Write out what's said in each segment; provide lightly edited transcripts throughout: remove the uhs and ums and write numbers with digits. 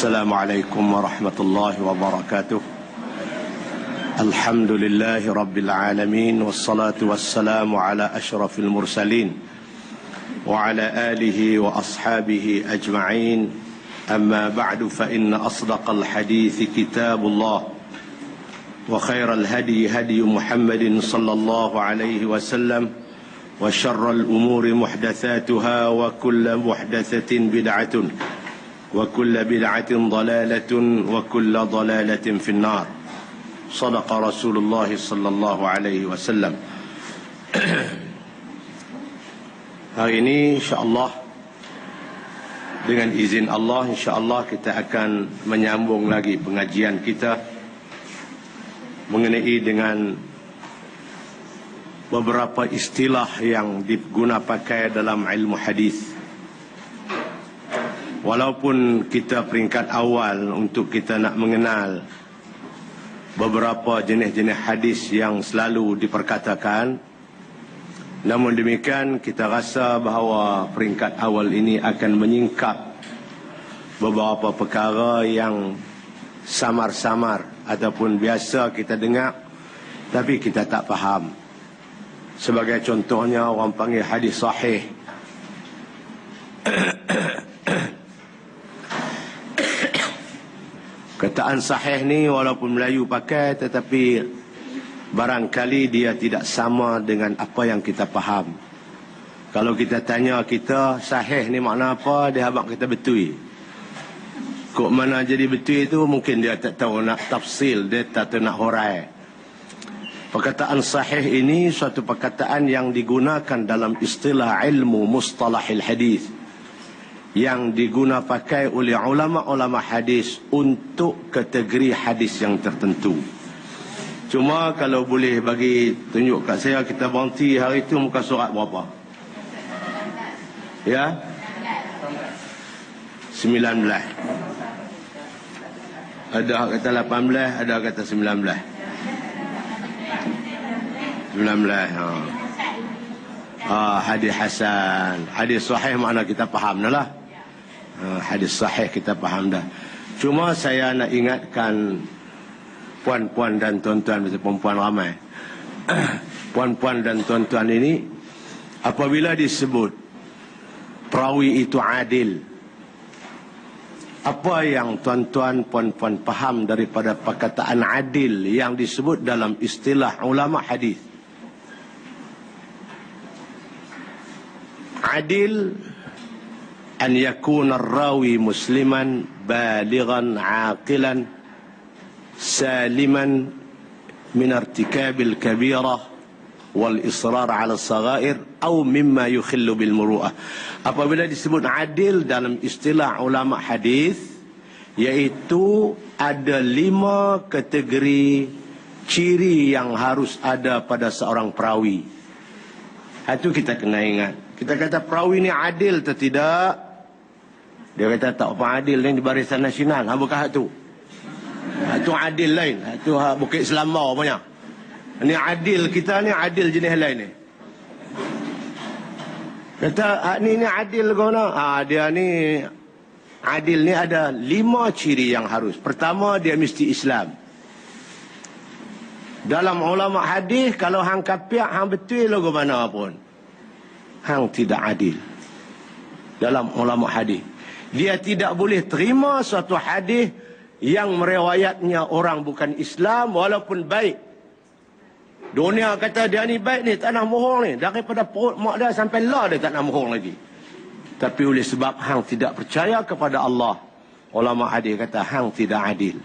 السلام عليكم ورحمة الله وبركاته. الحمد لله رب العالمين، والصلاة والسلام على أشرف المرسلين وعلى آله وأصحابه أجمعين. أما بعد، فإن أصدق الحديث كتاب الله، وخير الهدي هدي محمد صلى الله عليه وسلم، وشر الأمور محدثاتها، وكل محدثة بدعة، وكل بدعة ضلالة، وكل ضلالة في النار. صدق رسول الله صلى الله عليه وسلم. Hari ini insya-Allah, dengan izin Allah, insya-Allah kita akan menyambung lagi pengajian kita mengenai dengan beberapa istilah yang digunakan pakai dalam ilmu hadis. Walaupun kita peringkat awal untuk kita nak mengenal beberapa jenis-jenis hadis yang selalu diperkatakan, namun demikian kita rasa bahawa peringkat awal ini akan menyingkap beberapa perkara yang samar-samar ataupun biasa kita dengar tapi kita tak faham. Sebagai contohnya, orang panggil hadis sahih. Kataan sahih ni walaupun Melayu pakai, tetapi barangkali dia tidak sama dengan apa yang kita faham. Kalau kita tanya kita, sahih ni makna apa, dia habaq kita betul. Kok mana jadi betul itu, mungkin dia tak tahu nak tafsil, dia tak tahu nak hurai. Perkataan sahih ini suatu perkataan yang digunakan dalam istilah ilmu mustalahil hadis, yang digunakan pakai oleh ulama-ulama hadis untuk kategori hadis yang tertentu. Cuma kalau boleh bagi tunjuk kat saya, kita berhenti hari itu muka surat berapa? Ya? 19. Ada kata 18, ada kata 19. 19. Hadis hasan. Hadis sahih makna kita faham dah lah. Hadis sahih kita faham dah. Cuma saya nak ingatkan puan-puan dan tuan-tuan, macam perempuan ramai. Puan-puan dan tuan-tuan ini, apabila disebut perawi itu adil, apa yang tuan-tuan puan-puan faham daripada perkataan adil yang disebut dalam istilah ulama hadis? Adil an yakuna ar-rawi musliman balighan aqilan saliman min irtikabil kabirah wal israr ala as-saghair atau mimma yukhillu bil muru'ah. Apabila disebut adil dalam istilah ulama hadis, iaitu ada 5 kategori ciri yang harus ada pada seorang perawi. Itu kita kena ingat. Kita kata perawi ni adil atau tidak? Dia kata tak apa adil ni di Barisan Nasional. Bukan tu. Itu adil lain. Itu Bukit Selamba punya. Ini adil kita ni, adil jenis lain ni. Kata ni adil guna. Dia ni adil ni ada 5 ciri yang harus. Pertama, dia mesti Islam. Dalam ulama hadis, kalau hang kapiak, hang betul logo mana pun, hang tidak adil. Dalam ulama hadis, dia tidak boleh terima suatu hadis yang meriwayatnya orang bukan Islam walaupun baik. Dunia kata dia ni baik ni, tak nak mohong ni, daripada perut mak dia sampai lah dia tak nak mohong lagi. Tapi oleh sebab hang tidak percaya kepada Allah, ulama hadis kata hang tidak adil.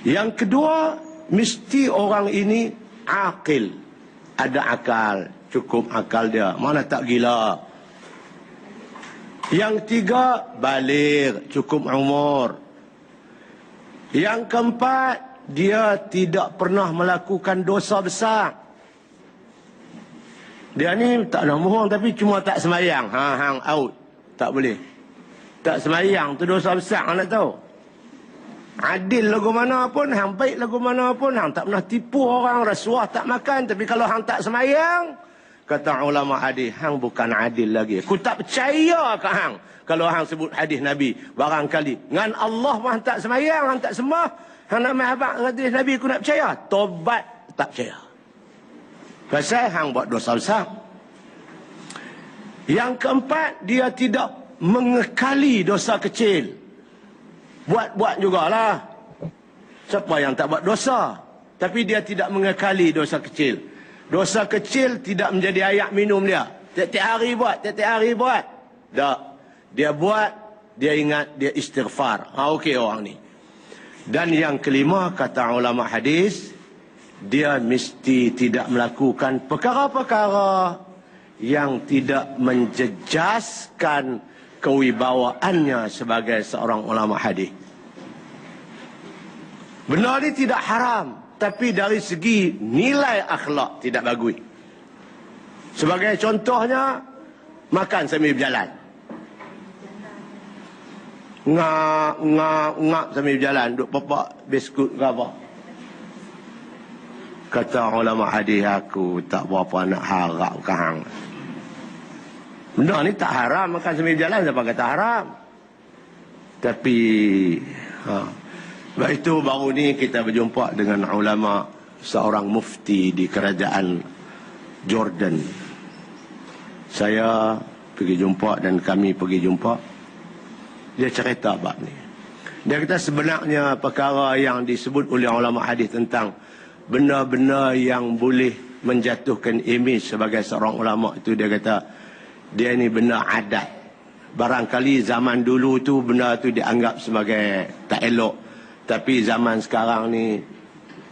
Yang kedua, mesti orang ini akil, ada akal, cukup akal dia, mana tak gila. Yang tiga, baligh, cukup umur. Yang keempat, dia tidak pernah melakukan dosa besar. Dia ni tak nak mohon tapi cuma tak semayang. Hang out, tak boleh. Tak semayang tu dosa besar, hang nak tahu. Adil lagu mana pun, hang baik lagu mana pun, hang tak pernah tipu orang, rasuah tak makan, tapi kalau hang tak semayang, kata ulama hadis, hang bukan adil lagi. Aku tak percaya ke hang kalau hang sebut hadis Nabi barangkali ngan Allah mah tak semayang, hang tak sembah, hang nak mai habaq hadis Nabi aku nak percaya. Tobat tak percaya. Pasal hang buat dosa besar. Yang keempat, dia tidak mengekali dosa kecil. Buat-buat jugalah. Siapa yang tak buat dosa? Tapi dia tidak mengekali dosa kecil. Dosa kecil tidak menjadi ayak minum dia. Tiap-tiap hari buat, tiap-tiap hari buat. Tak. Dia buat, dia ingat, dia istighfar. Okey orang ni. Dan yang kelima, kata ulama hadis, dia mesti tidak melakukan perkara-perkara yang tidak menjejaskan kewibawaannya sebagai seorang ulama hadis. Benda ni tidak haram, tapi dari segi nilai akhlak tidak bagus. Sebagai contohnya, makan sambil berjalan. Ngap sambil berjalan, duk pepak biskut ke apa. Kata ulama hadis, aku tak berapa nak harap ke hang. Benda ni tak haram, makan sambil berjalan, siapa kata haram. Tapi sebab itu baru ni kita berjumpa dengan ulama, seorang mufti di kerajaan Jordan. Saya pergi jumpa dan kami pergi jumpa. Dia cerita bab ni. Dia kata sebenarnya perkara yang disebut oleh ulama hadis tentang benda-benda yang boleh menjatuhkan imej sebagai seorang ulama itu, dia kata dia ni benda adat. Barangkali zaman dulu tu benda tu dianggap sebagai tak elok, tapi zaman sekarang ni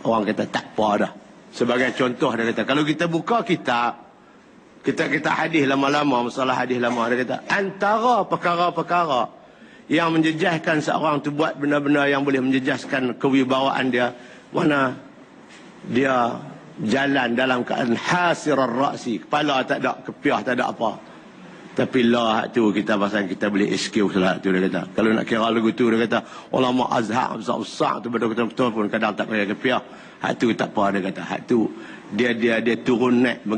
orang kata tak apa dah. Sebagai contoh, dia kata kalau kita buka kitab, kita hadis lama-lama, masalah hadis lama, dia kata antara perkara-perkara yang menjejaskan seorang tu buat benda-benda yang boleh menjejaskan kewibawaan dia, mana dia jalan dalam keadaan hasirar ra'si, kepala tak ada, kepiah tak ada apa. Tapi lah tu kita pasal kita boleh excuse lah tu, dia kata. Kalau nak kira lagu tu, dia kata ulama azhar besar-besar tu betul-betul pun kadang tak pakai kepiah. Hak tu tak apa, dia kata. Hak tu dia turun naik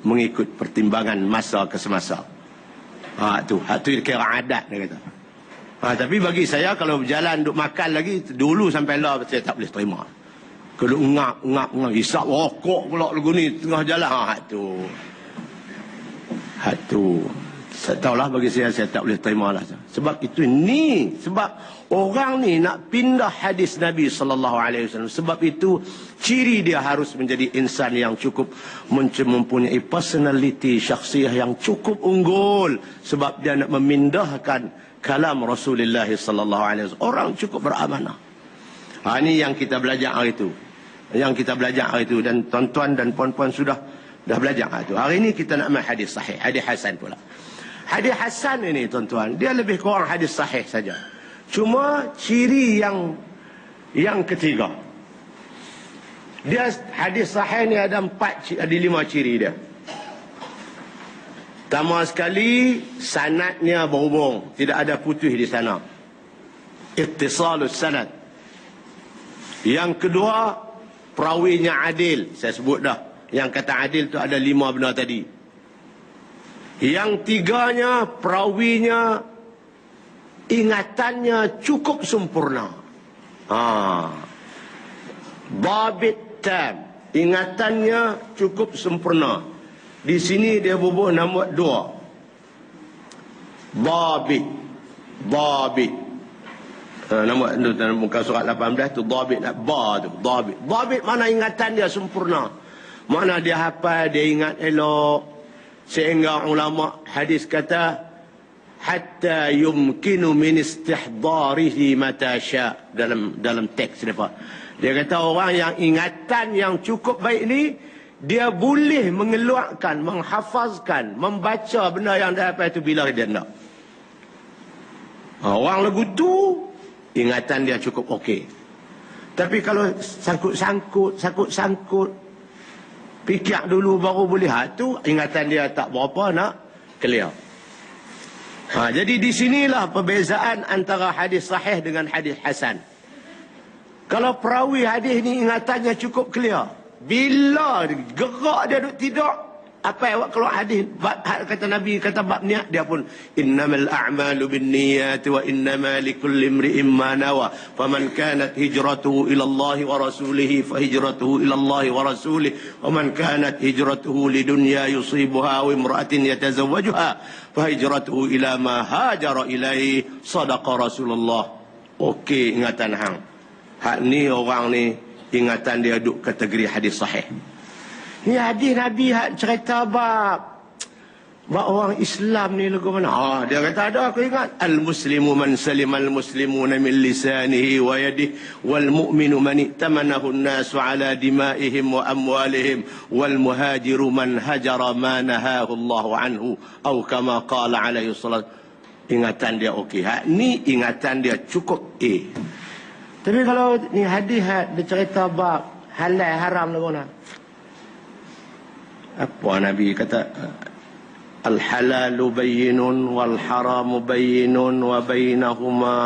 mengikut pertimbangan masa ke semasa. Hak tu kira adat, dia kata. Tapi bagi saya kalau berjalan duk makan lagi dulu sampai lah saya tak boleh terima. Kalau ngap, hisap rokok pula lagu ni tengah jalan. Hak tu. Saya tahulah, bagi saya tak boleh terima lah. Sebab itu ni, sebab orang ni nak pindah hadis Nabi SAW. Sebab itu ciri dia harus menjadi insan yang cukup mempunyai personality syakhsiyah yang cukup unggul. Sebab dia nak memindahkan kalam Rasulullah SAW. Orang cukup beramanah. Ini yang kita belajar hari itu. Dan tuan-tuan dan puan-puan dah belajar hari itu. Hari ini kita nak ambil hadis sahih, hadis hasan pula. Hadis hasan ini tuan-tuan, dia lebih kurang hadis sahih saja. Cuma ciri yang ketiga. Dia hadis sahih ni ada 5 ciri dia. Pertama sekali, sanadnya berhubung, tidak ada putus di sana. Ittisalus sanad. Yang kedua, perawinya adil. Saya sebut dah. Yang kata adil tu ada 5 benda tadi. Yang tiganya, perawinya ingatannya cukup sempurna. Dhabit tam. Ingatannya cukup sempurna. Di sini dia bubuh nombor 2. Dhabit. Nombor muka surat 18 tu dhabit, ba tu dhabit. Dhabit mana ingatan dia sempurna. Mana dia hafal, dia ingat elok. Sehingga ulama hadis kata hatta yumkinu min istihdarihi mata sya, dalam teks dia kata orang yang ingatan yang cukup baik ni, dia boleh mengeluarkan, menghafazkan, membaca benda yang dia hafal itu bila dia nak. Orang lagu tu ingatan dia cukup okey. Tapi kalau sangkut-sangkut fikir dulu baru boleh, tu ingatan dia tak berapa nak clear. Jadi di sinilah perbezaan antara hadis sahih dengan hadis hasan. Kalau perawi hadis ni ingatannya cukup clear, bila gerak dia duk tidur, Apa awak keluar hadis kata Nabi, kata bab niat, dia pun innamal a'malu binniyati wa innama likulli imri'in ma nawa faman kanat hijratuhu ila Allah wa rasulih fa hijratuhu ila Allah wa rasulih wa man kanat hijratuhu lidunya yusibuha wa imra'atin yatazawwajuha fa hijratuhu ila ma hajara ilaihi sadaqa Rasulullah. Okey, ingatan hang. Hak ni orang ni ingatan dia duduk kategori hadis sahih. Ni hadis Nabi hak cerita bab orang Islam ni lagu mana? Dia kata ada, aku ingat. Al-muslimu man salima al-muslimuna min lisanihi wa yadihi wal mu'minu man ittamanahu an-nasu ala dima'ihim wa amwalihim wal muhajiru man hajara ma nahahu Allah anhu atau kama qala alaihi salat. Ingatan dia okey. Hak ni ingatan dia cukup A. Tapi kalau ni hadis dia cerita bab halal haram lagu mana? Apa Nabi kata, al-halalu bayyinun wal haramu bayyinun wa bainahuma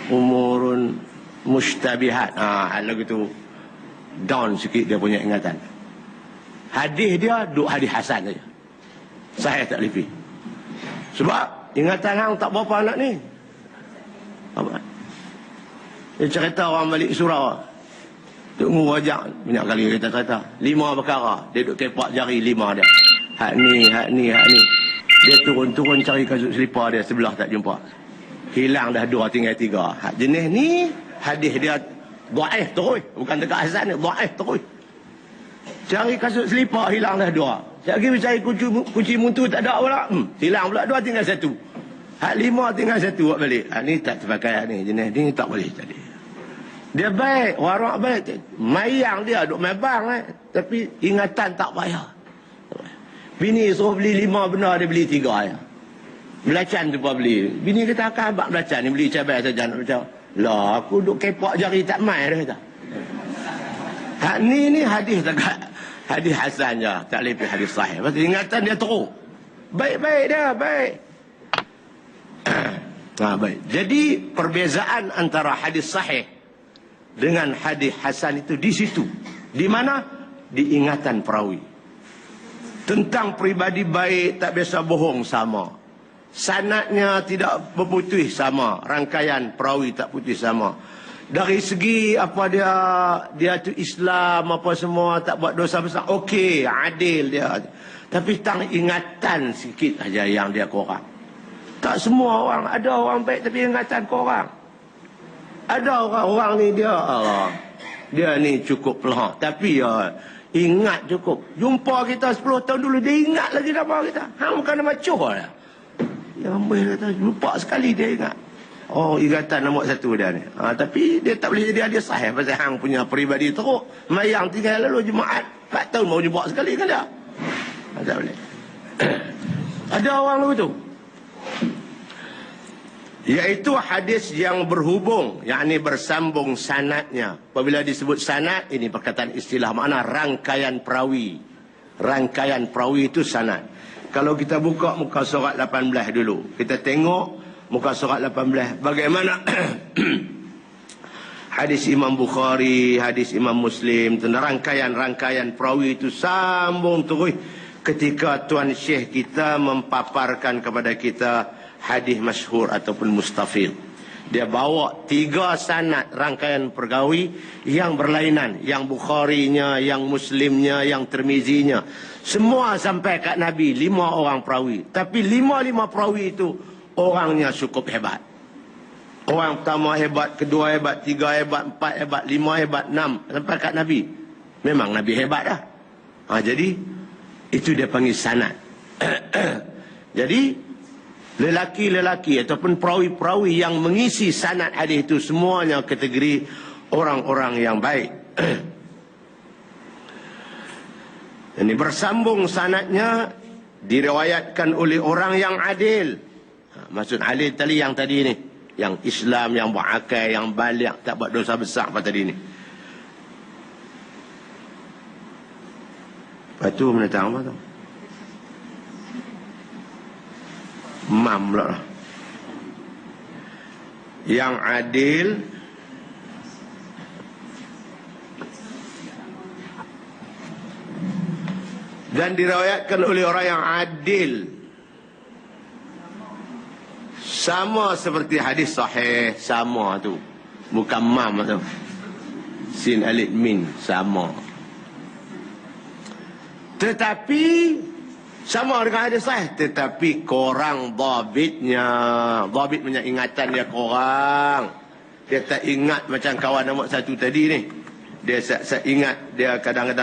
umurun mushtabihat. Lagu tu down sikit dia punya ingatan. Hadis dia duk hadis hasan saja. Sahih tak lipi. Sebab ingatan hang tak berapa anak ni. Apa? Dia cerita orang balik surau. Tunggu wajah. Banyak kali kita cerita. 5 perkara. Dia duduk kepak jari 5 dia. Hak ni. Dia turun-turun cari kasut selipar dia. Sebelah tak jumpa. Hilang dah 2, tinggal 3. Hak jenis ni, hadis dia dhaif terus. Bukan dekat hasan ni. Dhaif terus. Cari kasut selipar, hilang dah 2. Sekejap lagi cari kunci muntu tak ada pula. Hilang pula 2, tinggal 1. Hak 5 tinggal 1 buat balik. Hak ni tak terpakai, hak ni. Jenis ni tak boleh tadi. Dia baik, warak baik. Mayang dia duk main bang tapi ingatan tak payah. Bini suruh beli 5 benda, dia beli 3 ya. Belacan tu pun beli. Bini kata akan abang belacan ni beli cabai saja nak macam. Lah aku duk kepak jari tak main dia kata. Hak ni hadis dekat hadis hasan je, tak lebih hadis sahih. Pasal ingatan dia teruk. Baik-baik dia, baik. Baik. Jadi perbezaan antara hadis sahih dengan hadis hasan itu di situ. Di mana? Di ingatan perawi. Tentang peribadi baik tak biasa bohong sama. Sanadnya tidak berputih sama. Rangkaian perawi tak putih sama. Dari segi apa dia tu Islam apa semua, tak buat dosa besar. Okey, adil dia. Tapi tentang ingatan sikit aja yang dia kurang. Tak semua orang. Ada orang baik tapi ingatan kurang. Ada orang ni dia ni cukup pelahak. Tapi ingat cukup. Jumpa kita 10 tahun dulu, dia ingat lagi nama kita. Hang bukan nama cuh lah. Yang ambil kata, lupa sekali dia ingat. Oh, ingatan nombor 1 dia ni. Tapi dia tak boleh jadi hadis sahih. Pasal hang punya peribadi teruk. Mayang tinggal lalu Jumaat 4 tahun mau jumpa sekali kan dia. Tak boleh. Ada orang lalu tu. Iaitu hadis yang berhubung, yakni bersambung sanadnya. Apabila disebut sanad, ini perkataan istilah makna rangkaian perawi. Rangkaian perawi itu sanad. Kalau kita buka muka surat 18 dulu, kita tengok muka surat 18 bagaimana hadis Imam Bukhari, hadis Imam Muslim, tentang rangkaian perawi itu sambung terus ketika Tuan Syekh kita mempaparkan kepada kita hadis masyhur ataupun mustafid. Dia bawa 3 sanad rangkaian perawi yang berlainan, yang Bukharinya, yang Muslimnya, yang Tirmizinya. Semua sampai kat Nabi 5 orang perawi. Tapi 5 perawi itu orangnya cukup hebat. Orang pertama hebat, kedua hebat, 3 hebat, 4 hebat, 5 hebat, 6 sampai kat Nabi. Memang Nabi hebat dah. Jadi itu dia panggil sanad. Jadi lelaki-lelaki ataupun perawi-perawi yang mengisi sanad hadis itu semuanya kategori orang-orang yang baik. Ini bersambung sanadnya, diriwayatkan oleh orang yang adil. Maksud adil tadi yang tadi ni, yang Islam, yang berakal, yang balik, tak buat dosa besar apa tadi ni. Lepas tu menentang apa tu? Mam pula. Yang adil, Dan diriwayatkan oleh orang yang adil. Sama seperti hadis sahih, sama tu. Bukan mam tu. Sin alif min, sama. Tetapi sama dengan hadis sahih, tetapi korang dhabitnya. Dhabit punya ingatan dia korang. Dia tak ingat macam kawan nombor satu tadi ni. Dia ingat dia kadang-kadang